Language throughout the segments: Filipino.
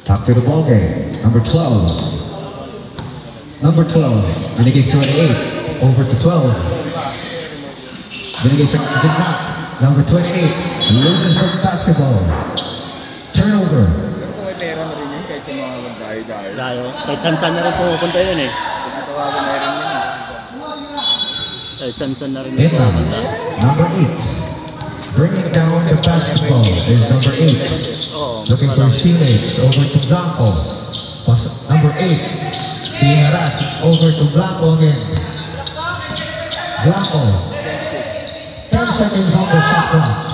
Back to the ball game. Number 12. Number 12. Binigay 28. Over to 12. Binigay sa gitna. Number 28. Loses the basketball. Turnover. May pera na rin yun kahit sa mga magdayo-dayo. Dayo. Kahit saan na rin pupunta yun eh. Natawagan na rin yun. Kahit saan na rin Inbound. Number 8. Bringing down the basketball is number 8. Looking for his teammates. Over to Blanco. Number 8. Being harassed. Over to Blanco again. Blanco. 10 seconds on the shot clock.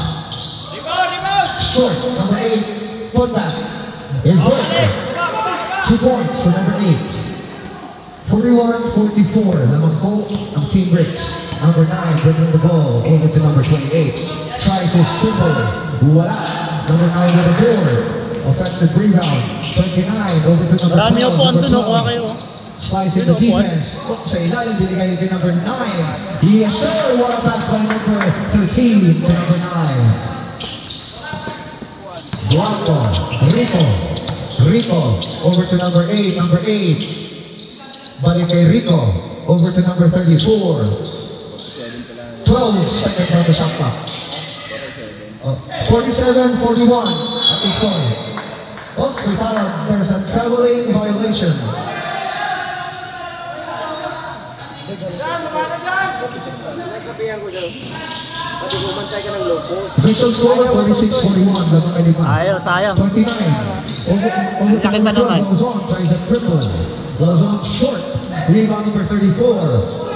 Short. Number 8. Putback. Is good. 2 points for number 8. 41-44. Lamang po ang Team Bricks. Number 9 bringing the ball over to number 28. Tries his triple. Wala. Number 9 with a board. Offensive rebound. 29 over to number 12. Marami po ang tunog. Kuha kayo. Slicing the defense. Sa ilalim, binigay kay number 9. Yes sir. What a pass by number 13 to number 9. Blanco. Rico. Over to number 8. Number 8. Balik kay Rico. Over to number 34. 12 seconds on the shot clock. 47-41 at this point. Oops, we thought there's a traveling violation. Official score 46-41. Ayaw, sayang. 29. Laki pa naman. Lozon tries a triple. Lozon short. Rebound number 34.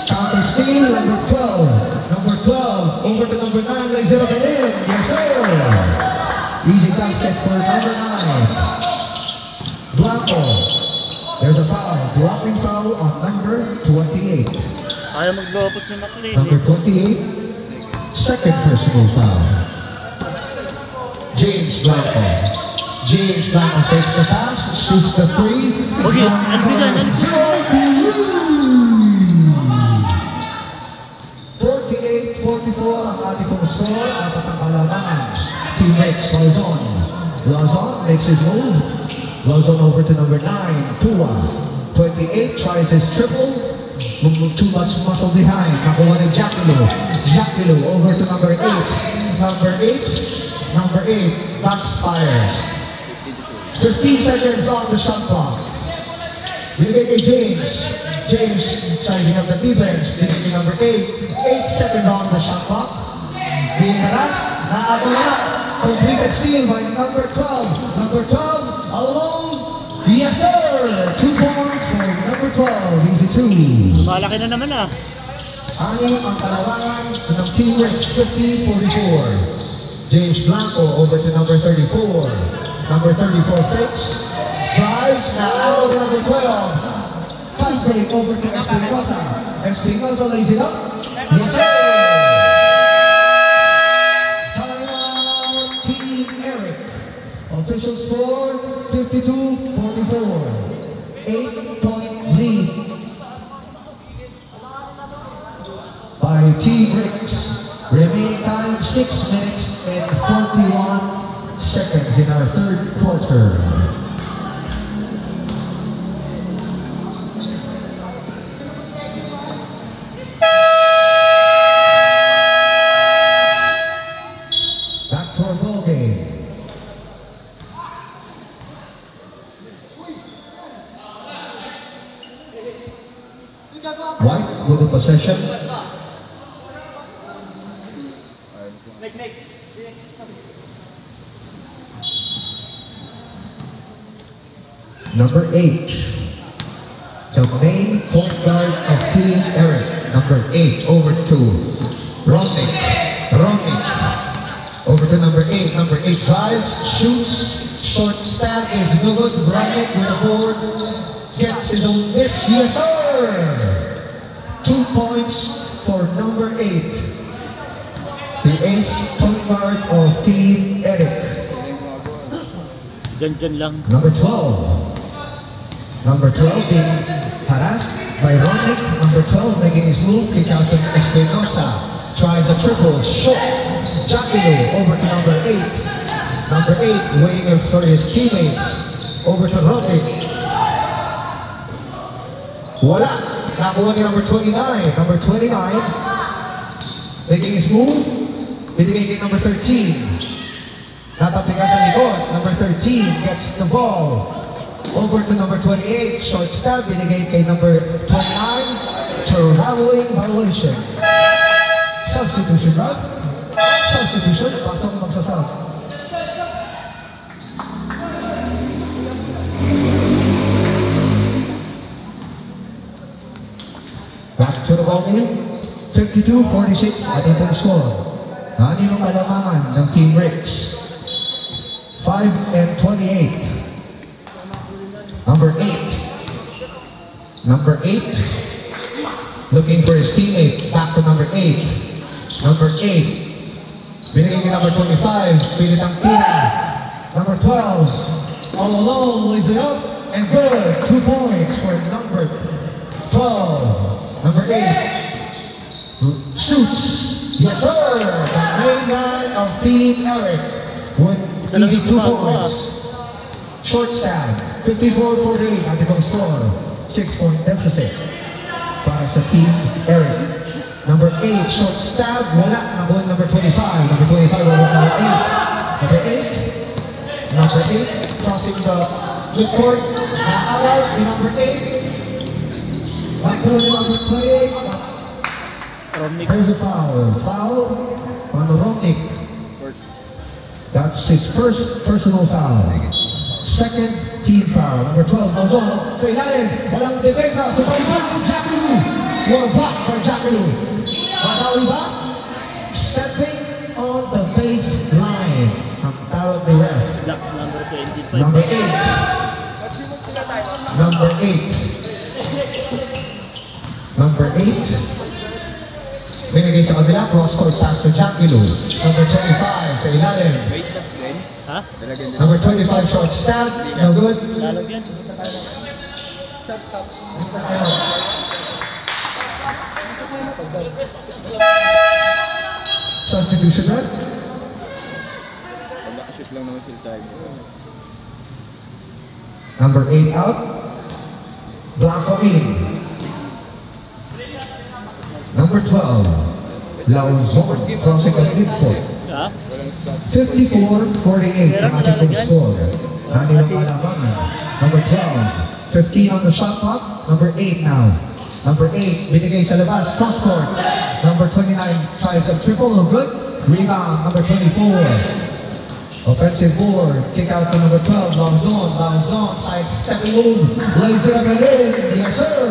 Counter steal, number 12. Number 12, over to number 9, lays it up and in. Yes, sir. Easy basket for number 9. Blanco. There's a foul. Blocking foul on number 28. Ayaw maglopos ni McLean. Number 28, second personal foul. James Blanco. James Blanco takes the pass, shoots the 3. Okay, ansigan. 48-44 ang ating pong score. Apat ang kalamangan. Teammates Lozon. Lozon makes his move. Lozon over to number 9, Tua. 28 tries his triple. Too much muscle behind. Nakuha ni Jackilo over to number 8. Number 8 backfires. 15 seconds on the shot clock. Binigay kay James. James sizing up the defense. Binigay number 8. 8 seconds on the shot clock. Being harassed. Naabot na. Completed steal by number 12. Number 12 alone. Yes sir. 2 points for number 12. Easy 2. Malaki na naman ah. Anim ang kalawangan ng Team Rich. 50-44. James Blanco over to number 34. Number 34 fakes. Drives. Now over number 12. Fast break over to Espinosa. Espinosa lays it up. Yes, sir. Timeout, Team Eric. Official score 52-44. 8-point lead by Team Ricks. Remaining time 6 minutes and 41 seconds in our third quarter. White with the possession. Number 8, the main point guard of Team Eric. Number 8 over to Romnick. Over to number 8. Number 8 drives, shoots, short stand is good. Romnick with the board. Gets his own miss. Yes, sir! 2 points for number 8. The ace point guard of Team Eric. Dyan lang. Number 12. Number 12 being harassed by Romnick. Number 12 making his move. Kick out to Espinosa. Tries a triple. Short. Jackilo over to number 8. Number 8, waiting for his teammates. Over to Rodney. Wala. Nakuha ni number 29. Number 29, making his move. Binigay kay number 13. Natapikan sa likod. Number 13 gets the ball. Over to number 28. Short stab. Binigay kay number 29. Traveling violation. Substitution, right? Substitution. Pasok magsasab. Back to the ball game. 52-46 ating pong score. Naninong kalamangan ng Team Ricks. 5 and 28. Number 8. Number 8. Looking for his teammate. Back to number 8. Number 8. Binigay kay number 25. Pilit ang pina. Number 12. All alone. Lays it up. And good. 2 points for number 12. Number 8. Shoots. Yes, sir. The main man of Team Eric with easy 2 points. Short stand. 54-48 at the goal score. 6-point deficit para sa Team Eric. Number 8, short stab. Wala. Nabuhin number 25. Number 25 over number 8. Number 8. Number 8. Crossing the midcourt. Naawal ni number 8. Back to number 28. Romnick. There's a foul. Foul on Romnick. That's his first personal foul. Second team foul. Number 12, Mazono. Sa ilalim, walang depensa. Sumaybang ng Jackaloo. We're back for Jackaloo. Manawi ba? Stepping on the baseline. Ang tawag ni ref. Black number 25. Number 8. Number 8. Number 8. Binigay sa kabila, cross-court pass sa Jackaloo. Number 25 sa ilalim. Waste that's good. Ha? Talagang din. Number 25 short stab, no good. Lalagyan. Substitution, right? Pag-shoot lang naman sila tayo. Number 8 out. Blanco in. Number 12. Lauzon crossing the midcourt. Ha? 54-48 ang ating pong score. Nani ng kalamangan. Number 12. 15 on the shot clock. Number 8 now. Number 8, binigay sa labas, cross court. Number 29 tries a triple, no good. Rebound, number 24. Offensive board, kick out to number 12, Lauzon, side stepping move. Lays it up and in. Yes, sir.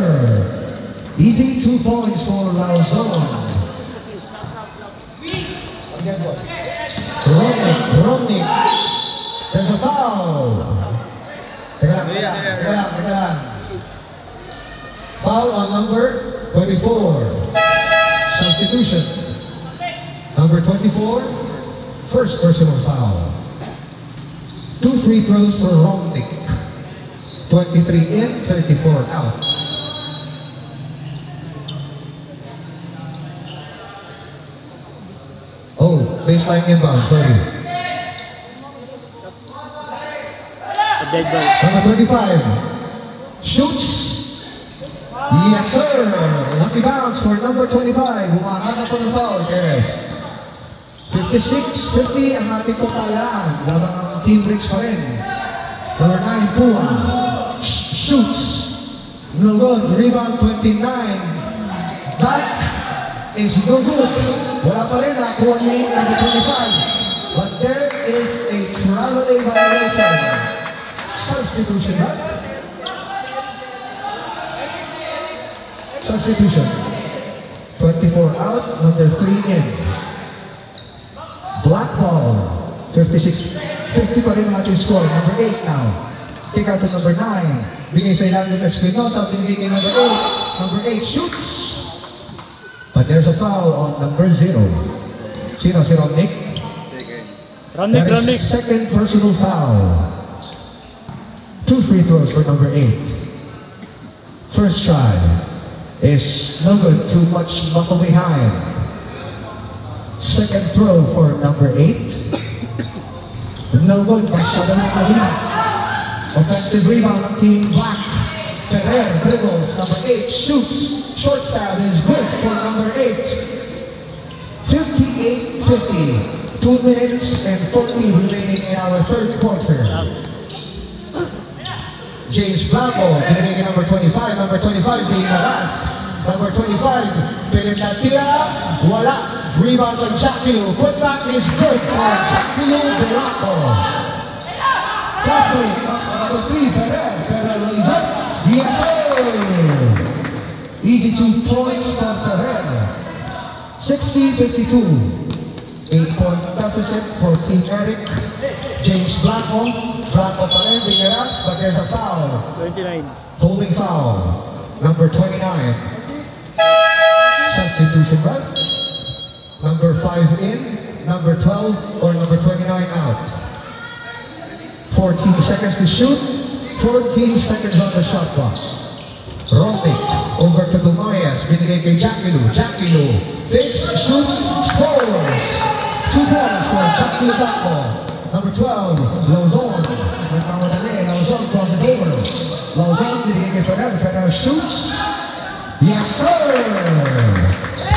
Easy 2 points for Lauzon. Romnick. There's a foul. Teka lang. Foul on number 24. Substitution. Number 24. First personal foul. 2 free throws for Romnick. 23 in, 34 out. Oh, baseline inbound, sorry. A dead ball. Number 25. Shoots. Yes, sir. Lucky bounce for number 25. Humahanap po ng foul, Kev. 56-50 ang ating pagtalaan. Labang ang Team Ricks pa rin. Number 9, Pua. Shoots. No good. Rebound 29. Back is no good. Wala pa rin. Nakuha niya yung number 25. But there is a traveling violation. Substitution, right? Substitution. 24 out, number 3 in. Black ball. 56-50 pa rin ang ating score. Number 8 now. Kick out to number 9. Bigay sa ilalim ng Espinosa. Binigay kay number 8. Number 8 shoots. But there's a foul on number 0. Sino? Si Romnick? Second. That is second personal foul. 2 free throws for number 8. First try is no good, too much muscle behind. Second throw for number 8. No good. Masyado ng Kahina. Offensive rebound ng Team Black. Ferrer dribbles. Number 8 shoots. Short stab is good for number 8. 58-50. 2 minutes and 40 remaining in our third quarter. James Blanco, pinigay number 25. Number 25 being harassed. Number 25, pinagkatira, wala. Rebound on Jackilo. Put back is good for Jackilo Blanco. Fast break, number 3, Ferrer. Ferrer lays up. Yes, sir! Easy 2 points for Ferrer. 60-52. 8-point deficit for Team Eric. James Blanco. Blanco pa rin, being harassed, but there's a foul. 29. Holding foul. Number 29. Substitution, right? Number 5 in, number 12, or number 29 out. 14 seconds to shoot, 14 seconds on the shot clock. Romnick, over to Dumayas, binigay kay Jackilo. Jackilo, fakes, shoots, scores. 2 points for Jackilo Blanco. Number 12, Lozon. Nagmamadali, Lozon crosses over. Lozon, binigay kay Ferrer. Ferrer shoots. Yes, sir!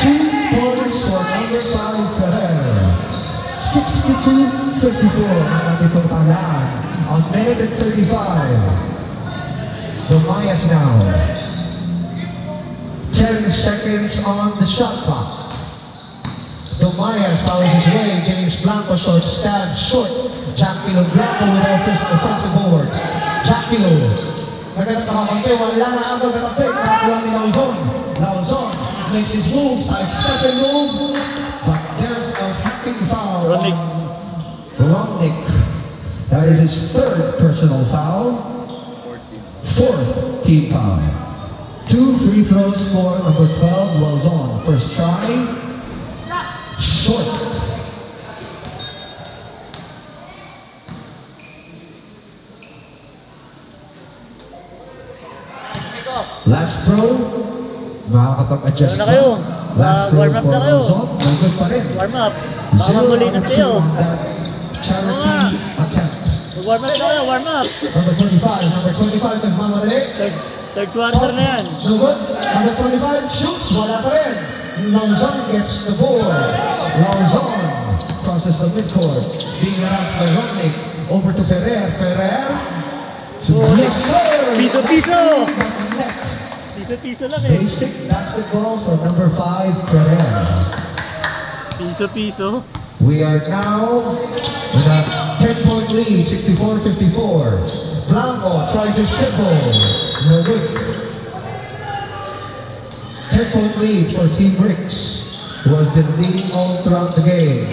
2 points for number 5, Ferrer. 62-54 ang ating pagpalaan. On minute and 35. Dumayas now. 10 seconds on the shot clock. Dumayas follows his way. James Blanco short stab short. Jackilo Blanco with offensive board. Jackilo. Nagkaroon kakakante, wala na agad nakapit. Nakakuha ni Lauzon. Lauzon makes his move, side-step and move. But there's a hacking foul on Romnick. That is his 3rd personal foul. 4th team foul. 2 free throws for number 12, Lauzon. First try. Short. Last throw, makakapag-adjust na kayo. Last throw Warm up for na kayo. Luzon, nandun pa rin. Warm up. Baka magulitan kayo. Charity attempt. Warm up na kayo, warm up. Number 25, nagmamadali. Third quarter na yan. No good. Number 25 shoots, wala pa rin. Lauzon gets the ball. Lauzon crosses the midcourt. Being harassed by Romnick. Over to Ferrer. Ferrer. Yes, sir! Piso-piso! Piso-piso lang eh. Basic basketball for number 5, Ferrer. Piso-piso. We are now with a 10-point lead, 64-54. Blanco tries his triple. No good. 10-point lead for Team Bricks, who has been leading all throughout the game.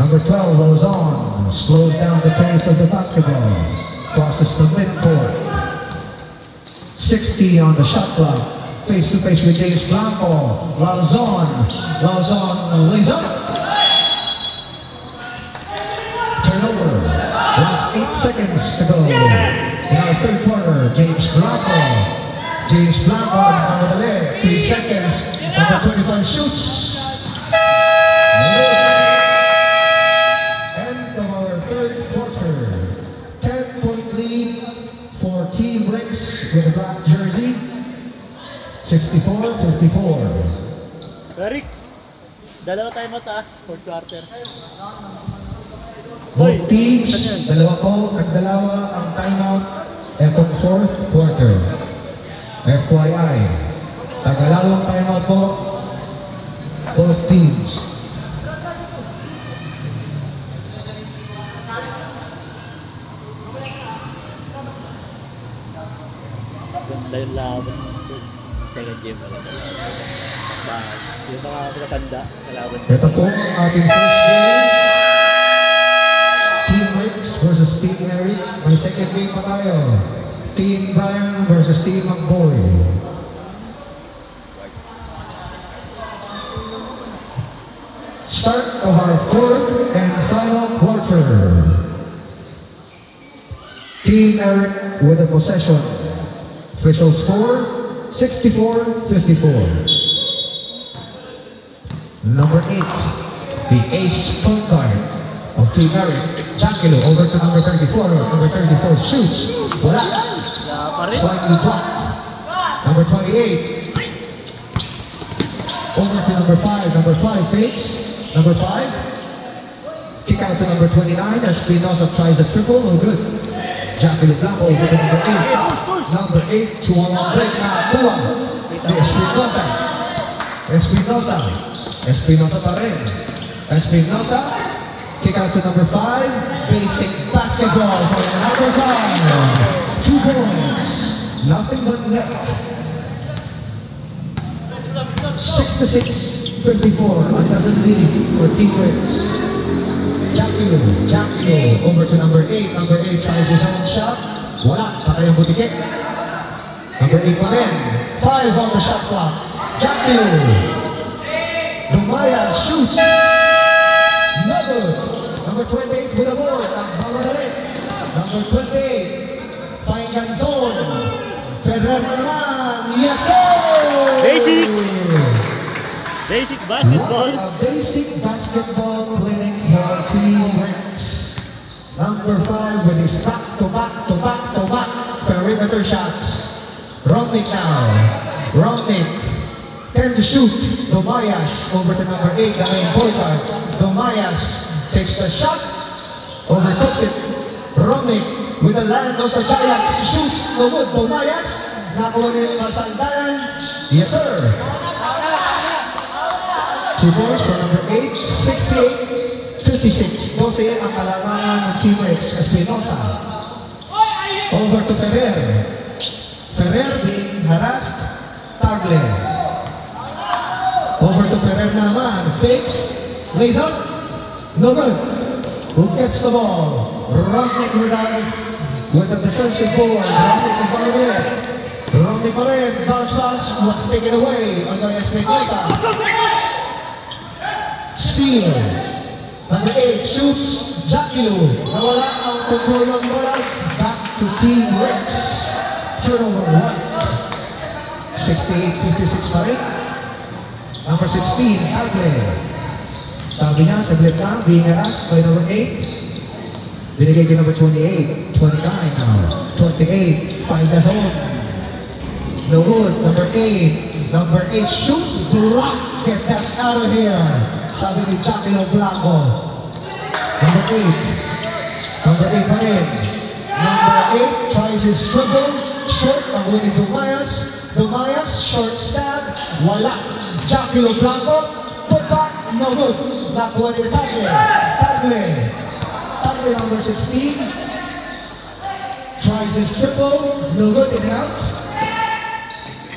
Number 12, Lozon, slows down the pace of the basketball. Crosses the midcourt. 60 on the shot clock. Face to face with James Blanco. Lauzon. Lauzon lays up. Turnover. Last 8 seconds to go. In our third quarter, James Blanco. James Blanco on the left. 3 seconds. Number 25 shoots. End of our third quarter. 10-point lead for Team Bricks with a black jersey. 64-54. Eric, dalawa tayo mata, fourth quarter. Both teams, dalawa po, nagdalawa ang timeout etong fourth quarter. FYI, tagalawang timeout po, both teams. Ganda yung laban. Second game pala. Yung mga matatanda, kalaban. Ito po ang ating first game. Team Bricks versus Team Eric. May second game pa tayo. Team Brian versus Team McBoy. Start of our fourth and final quarter. Team Eric with the possession. Official score, 64-54. Number 8, the ace point guard, of Team Eric. Jackilo over to number 34. Number 34 shoots. Wala. Wala pa rin. Slightly blocked. Number 28. Over to number 5. Number 5 fakes. Number 5. Kick out to number 29 as Espinosa tries a triple. No good. Jackilo Blanco over to number 8. Number 8 to a long break. Now, Tua. The Espinosa. Espinosa. Espinosa pa rin. Espinosa. Kick out to number 5. Basic basketball for number 5. 2 points. Nothing but net. 66-54. Doesn't lead for Team Bricks. Jackilo over to number 8. Number 8 tries his own shot. Wala. Patay ang butikit. Number 8 pa rin. 5 on the shot clock. Jackilo. Dumaya shoots. No good. Number 28 with a board. Ang bawalit. Number 28. Fine zone. Federer na naman. Yes, sir! Basic! Basic basketball. A basic basketball clinic for Team Bricks. Number 5 with his back-to-back perimeter shots. Romnick now. Romnick. 10 to shoot. Domayas over to number 8, the main point guard. Domayas takes the shot. Overcooks it. Romnick with the land of the Giants. Shoots. No good. Domayas. Nakuha niya yung masandalan. Yes, sir. 2 points for number 8. 68-56. 12 ang kalamangan ng Team Bricks. Espinosa. Over to Ferrer. Ferrer being harassed. Tagle. Over to Ferrer naman. Fakes. Lays up. No good. Who gets the ball? Romnick with the defensive board. Romnick the ball there. Romnick pa rin. Bounce pass was taken away under Espinosa. Steal. Number 8 shoots. Jackilo. Nawala ang control ng bola. Back to Team Bricks. Turnover 1. 68-56 pa rin. Number 16, Tagle. Sabi niya, saglit lang, being harassed by number 8. Binigay kay number 28, 29 now. 28, find the zone. No good, number 8. Number 8 shoots, block. Get that out of here. Sabi ni Jackilo Blanco. Number 8. Number 8 pa rin. Number 8 tries his dribble. Short, ang winning Domayas. Domayas, short stab. Wala. Jackilo Blanco. Put back. No good. Nakuha ni Tagle. Tagle number 16. Tries his triple. No good. In and out.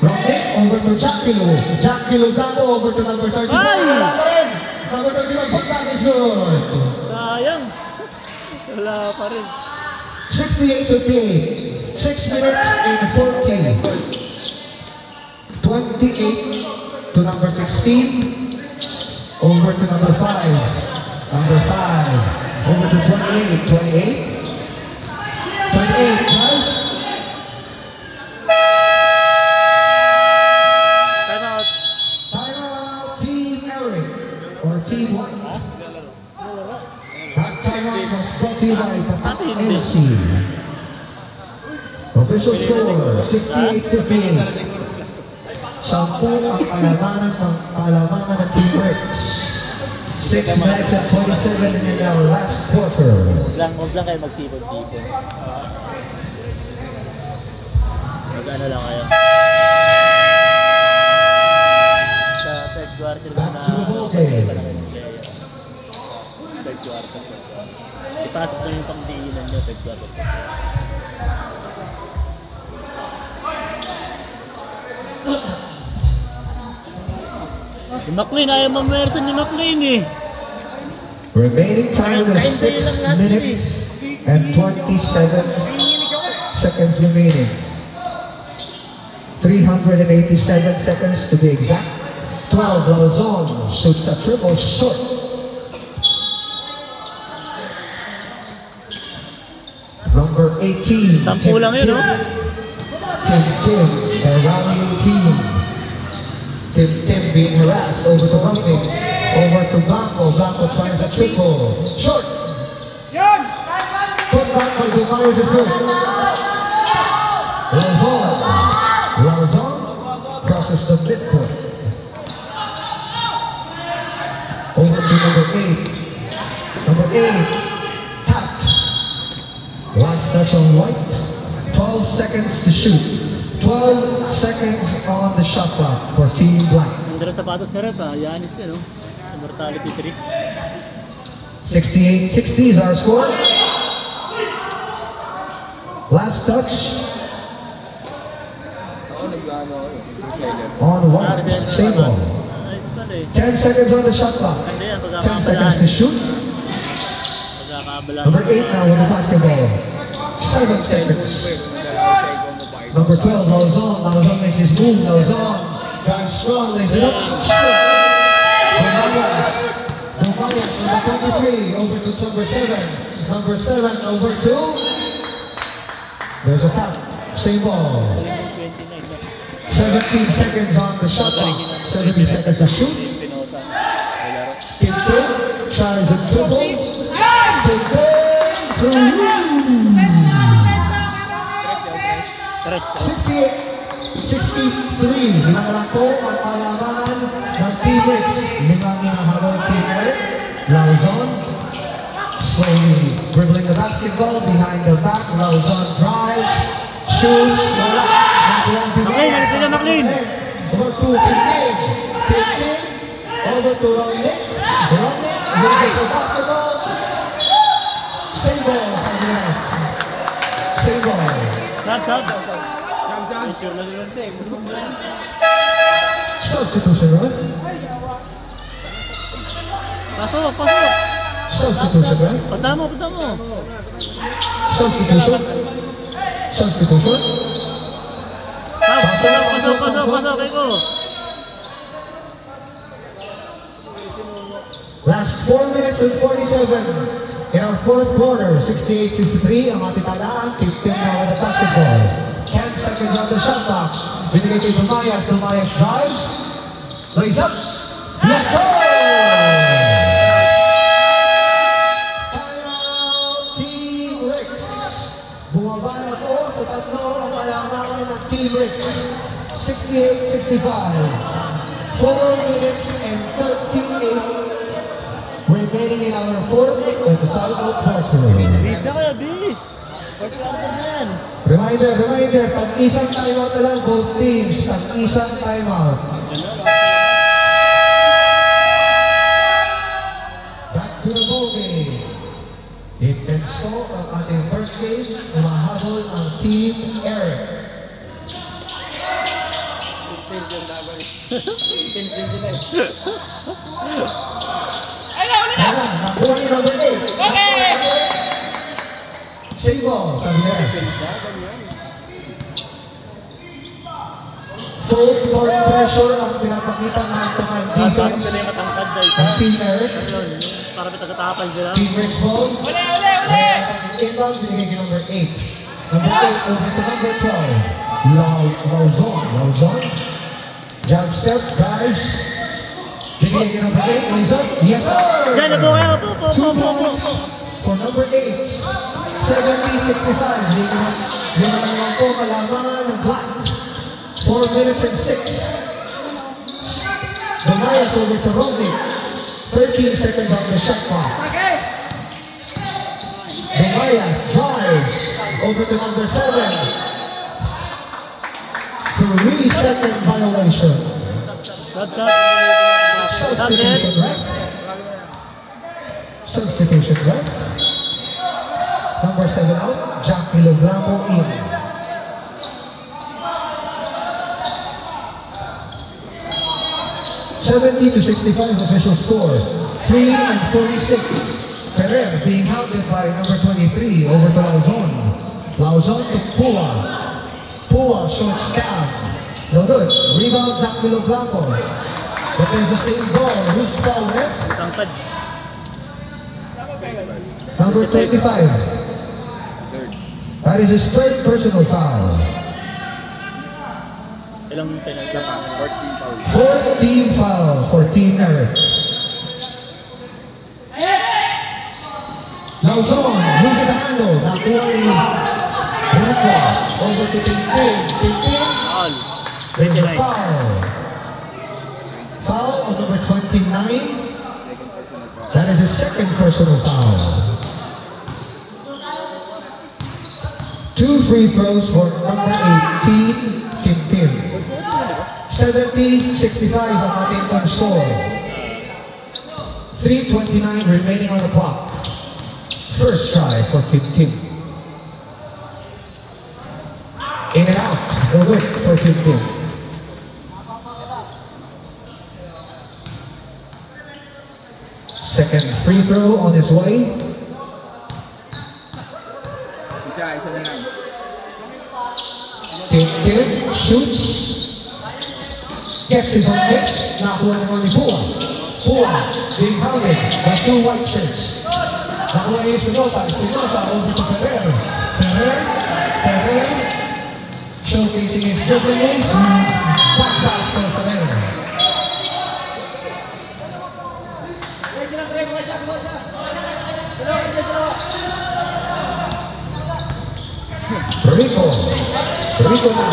Romnick over to Jackilo. Jackilo Blanco over to number 31. Wala pa rin. Number 31. Put back is good. Sayang. Wala pa rin. 68-58. 6 minutes and 40. 28 to number 16. Over to number 5. Number 5. Over to 28. 28. 28, guys. Time out. Time out, Team Eric. Or Team 1. That timeout was brought to you by Tatak LC. Official score, 68-58. 10 ang kalamanan ng Team Bricks. 6 minutes and 27 in our last quarter. Huwag lang kayo magtipon-tipon. Mag-ano lang kayo. Sa third quarter Back to the ball game. Third quarter. Ipasok na yung pang-diinan nyo, third quarter. Si McLean, ayaw mamersan ni McLean eh. Remaining time is 6 minutes and 27 seconds remaining. 387 seconds to be exact. 12, Lozon shoots a triple short. Number 18. Sampu lang yun, no? Tim, the rallying team. Tim being harassed over to Romnick. Over to Blanco. Blanco tries a triple. Short. Put back by Dumayas is good. Lauzon crosses the midcourt. Over to number 8. Number 8, tapped. Last touch on White. 12 seconds to shoot. 12 seconds on the shot clock for Team Black. Ang sapatos na rin pa, Yanis yun, no? Immortality 3. 68-60 is our score. Last touch. On White, same ball. Nice pala eh. 10 seconds on the shot clock. 10 seconds to shoot. Number 8 now with the basketball. 7 seconds. Number 12, Lauzon. Lauzon makes his move. Lauzon drives strong, lays it up. Dumayas, number 23, over to number 7. Number 7, over to. There's a tap. Same ball. 17 seconds on the shot clock. 70 seconds to shoot. Tintin tries a triple. Tintin through. 63. Ginagawa ko ang palaman ng teammates. Limang hinahabol teammate. Lauzon slowly dribbling the basketball behind the back. Lauzon drives, shoots, McLean, alis nila McLean. Over to Tintin. Tintin. Over to Rodney. Rodney. Loses the basketball. Same ball. Same ball. Substitution, right? Pasok. Substitution, right? Patamo. Substitution. Pasok, Eko. Last 4 minutes and 47 in our fourth quarter. 68-63 ang ating talaan. 15 now on the basketball. 10 seconds on the shot clock. Binigay kay Dumayas. Dumayas drives. Lays up. Yes, sir! Timeout, Team Rex. Bumaba na po sa tatlo ang kailangan ng Team Rex. 68-65. 4 minutes and 38 remaining in our fourth and final quarter. Bis na kayo, bis! Fourth quarter na yan. Reminder, pag isang timeout na lang, both teams, ang isang timeout. Back to the ball game. Intense po ang ating first game, umahabol ang Team Eric. Nakuha ni number 8. Same ball, sabi niya. Full court pressure ang pinapakita ng man-to-man defense. Ang Team Eric. Para taga-tapan sila. Team Eric's ball. Inbound, binigay kay number 8. Number 8 over to number 12. Lauzon. Jump step, drives. Binigay kay number 8. Lays up. Yes, sir! Diyan na po kayo. 2 points for number 8. 70-65. Limang naman po kalaman ng Black. 4 minutes and 6. Dumayas over to Rodney. 13 seconds on the shot clock. Dumayas drives over to number 7. 3-second violation. Substitution, right? Number 7 out, Jack Kilogramo in. (70-65) official score. 3 and 46. Ferrer being hounded by number 23 over to Lauzon. Lauzon to Pua. Pua short stab. No good. Rebound Jack Kilogramo. But there's the same ball. Who's foul left? Number 25. That is his third personal foul. Ilang penalty? 14 foul. 14 foul for Team Eric. Lauzon loses the handle. Nakuha ni Rico. Over to Tintin. Tintin. All. There's a 29. foul. Foul on number 29. That is his second personal foul. 2 free throws for number 18, Kim Kim. 70-65 ang ating team score. 3:29 remaining on the clock. First try for Kim Kim. In and out, the whip for Kim Kim. Second free throw on his way. Isa na lang. Kim Kim shoots. Gets his own miss. Nakuha naman ni Pua. Pua being pounded by 2 white shirts. Nakuha ni Espinosa. Espinosa over to Ferrer. Ferrer showcasing his dribbling moves. Back pass for Ferrer. Rico now.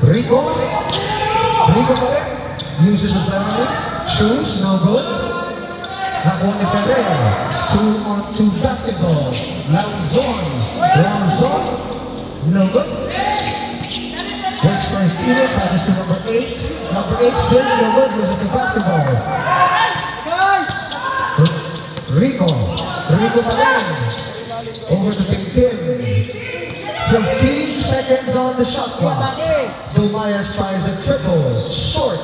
Rico pa rin. Uses his shoes, no good. Nakuha ni Ferrer. 2-on-2 basketball. Lauzon, no good. West first Steven passes to number 8. Number 8 spins, no good. Loses the basketball. Rico pa rin. Over to Tintin. 15 seconds on the shot clock. Domayas tries a triple. Short.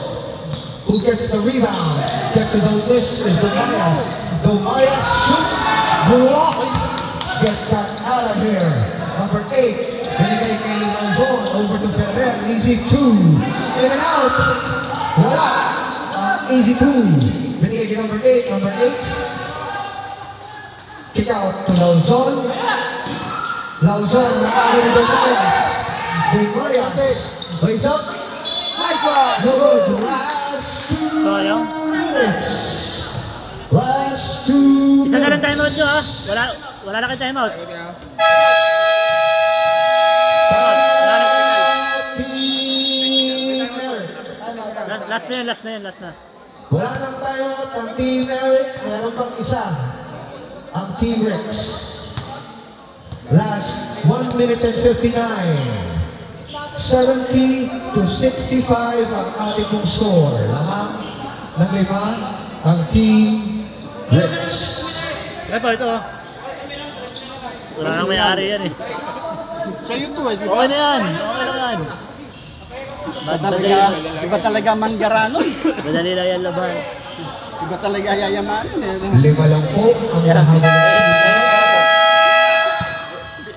Who gets the rebound? Gets his own miss is Domayas. Domayas shoots. Blocked. Gets that out of here. Number 8. Binigay kay Lauzon. Over to Ferrer. Easy 2. In and out. Wala. Easy 2. Binigay kay number 8. Number 8. Kick out to Lauzon. Lauzon, nakakari ni Domayas. Domayas. Lays up. Nice one! No good. Last 2 Sayang. minutes. Last 2 Isa na lang minutes. timeout nyo ha. Wala na kayo timeout. Last na. Wala nang timeout. Ang Team Eric, meron pang isa. Ang Team Rex. Last 1 minute and 59. 70-65 ang ating pong score. Lamang ng 5 ang Team Rex. Repo, ito oh. Wala nang may-ari yan eh. Sa'yo to eh, di ba? Okay na yan. Okay lang yan. Di ba talaga manggaranon? Madali lang yan laban. Di ba talaga yayamanin eh? 5 lang po ang nahabol.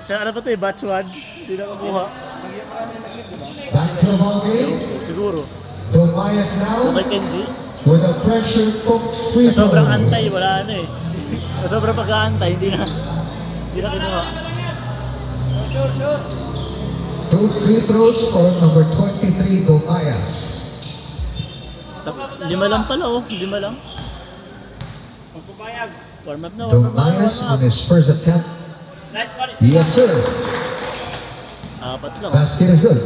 Sa ano pa ito eh, batch 1. Hindi na kabuha. Back to the ball game. Siguro. Domayas now Okay, Kenji. with a pressure cooked free Sa throw. sobrang antay, wala na eh. Sa sobrang pag-aantay, hindi na kinuha. 2 free throws for number 23, Domayas. 5 lang pala oh, 5 lang. Warm up na, Domayas on his first attempt. Yes, sir. 4 lang. Basket is good.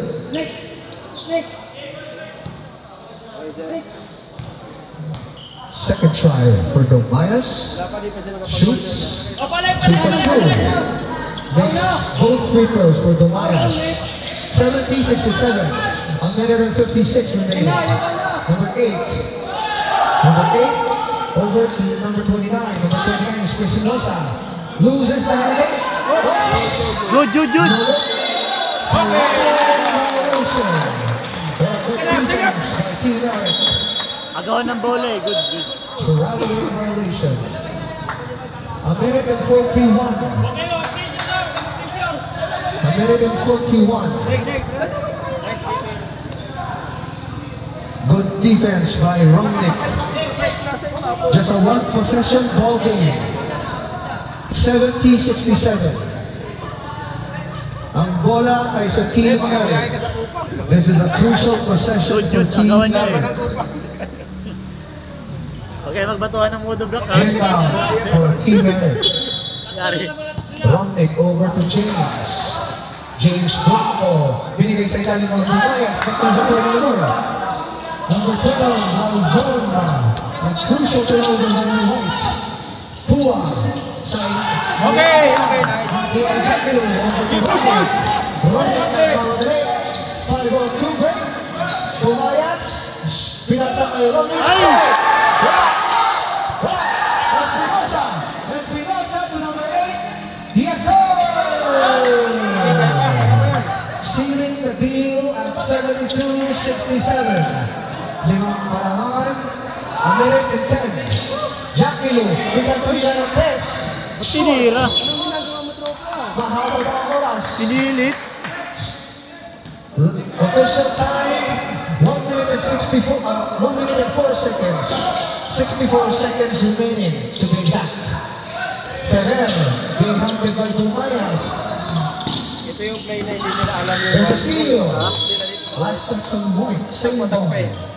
Second try for Domayas. Shoots. 2 for 2. Makes both free throws for Domayas. 70-67. A minute and 56 remaining. Number 8. Over to number 29. Number 29 is Espinosa. Loses the handle. Good. Agawan ng bola eh, good. Traveling violation. A minute and 41. Good defense by Romnick. Just a 1 possession ball game. 70-67. Ang bola ay sa Team Eric. This is a crucial possession for Team Agawan niya eh. Eric. Okay, magbatuhan ng Modo Block ha. Inbound for Team Eric. Yan, nangyari. Romnick over to James. James Blanco. Binigay sa ilalim ng Dumayas. Number 12, Malzon. A crucial turnover by the White. Pua. Okay, nice. Pua Jacquilo. Romnick na Malzon. 5-2 break. Dumayas. Pinasa kay Romnick. Espinosa to number 8. Diesel. Sealing the deal at 72-67. Limang palamangan, a minute and 10. Jacquilo, pinatuloy ng press. Tinira. Mahaba ba ang oras? Pinilit. Official time, 1 minute and 1 minute and 4 seconds. 64 seconds remaining to be exact. Ferrer, being hunted by Dumayas. Ito yung play na hindi nila alam yung There's a steal. Last touch on point. Same ball.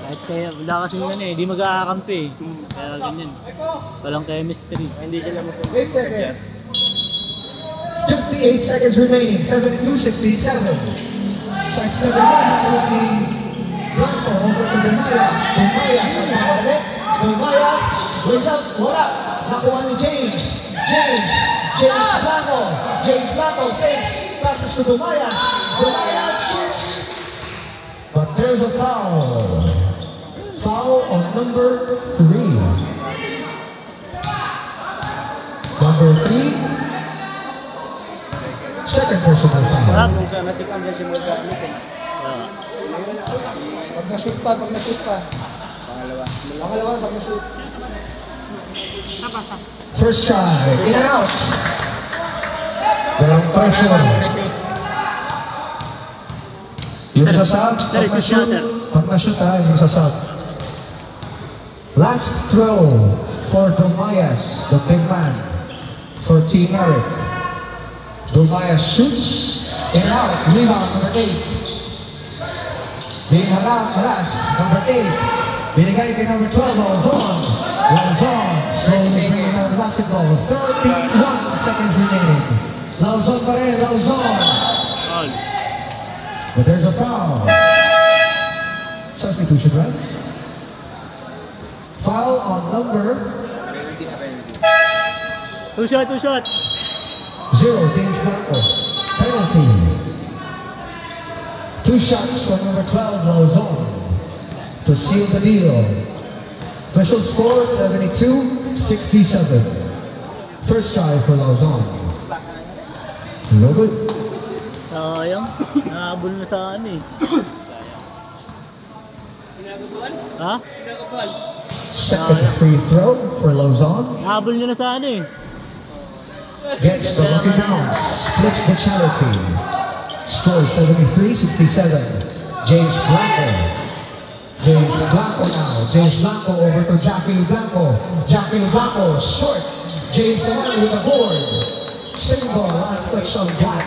Kahit kaya, wala kasi yun hindi mag-aakampi eh. Kaya ganyan. Walang chemistry. Hindi sila mag-8 seconds. 58 seconds remaining. 72-67. Side 7 one. Blanco over to Dumayas. Dumayas. Wins up. Wala. Nakuha ni James. James Blanco. James Blanco face. Passes to Dumayas. Dumayas shoots. But there's a foul. Foul on number 3. Number 3. Second personal foul. Kung sana si Kanda siya mag-gamit eh. Pag na-shoot pa. Pangalawa, pag na-shoot. First try. In and out. Walang pressure. Yung sasab, pag na-shoot yung sasab. Last throw for Dumayas, the big man, for Team Eric. Dumayas shoots, in and out, rebound, number 8. Being harassed, number 8. Binigay kay number 12, Malzon. Slowly bringing out the basketball. 31 seconds remaining. Malzon pa rin, Malzon. But there's a foul. Substitution, right? Foul on number 2 shot. 0, James Blanco. Penalty. 2 shots for number 12, Malzon, to seal the deal. Official score 72-67. First try for Malzon. No good. Sayang. Nahabol na sa ano eh. Ha? Second free throw for Luzon. Nahabol niya na sa ano eh. Gets the lucky bounce. Splits the charity. Score 73-67. James Blanco. James Blanco now. James Blanco over to Jackie Blanco. Jackie Blanco short. James the man with the board. Single last touch on Black.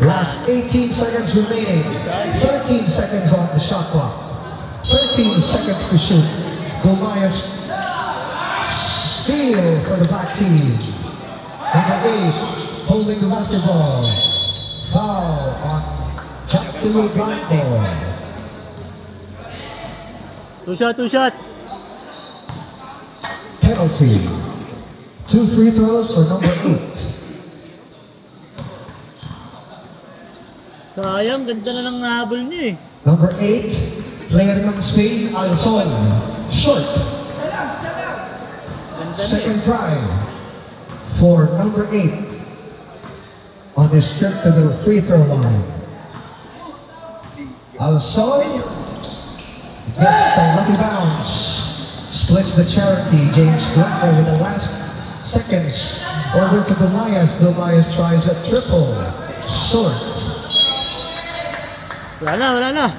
Last 18 seconds remaining. 13 seconds on the shot clock. 13 seconds to shoot. Dumayas steal for the black team. Number 8 holding the basketball. Foul on Jackie Blanco. 2 shot. Penalty. 2 free throws for number 8. Sayang, ganda na lang nahabol niya eh. Number 8, player ng Spain, Alson. Short. Ganda na Second try for number 8 on his trip to the free throw line. Alson gets the lucky bounce. Splits the charity. James Blanco with the last seconds. Over to Dumayas. Dumayas tries a triple. Short. Wala na.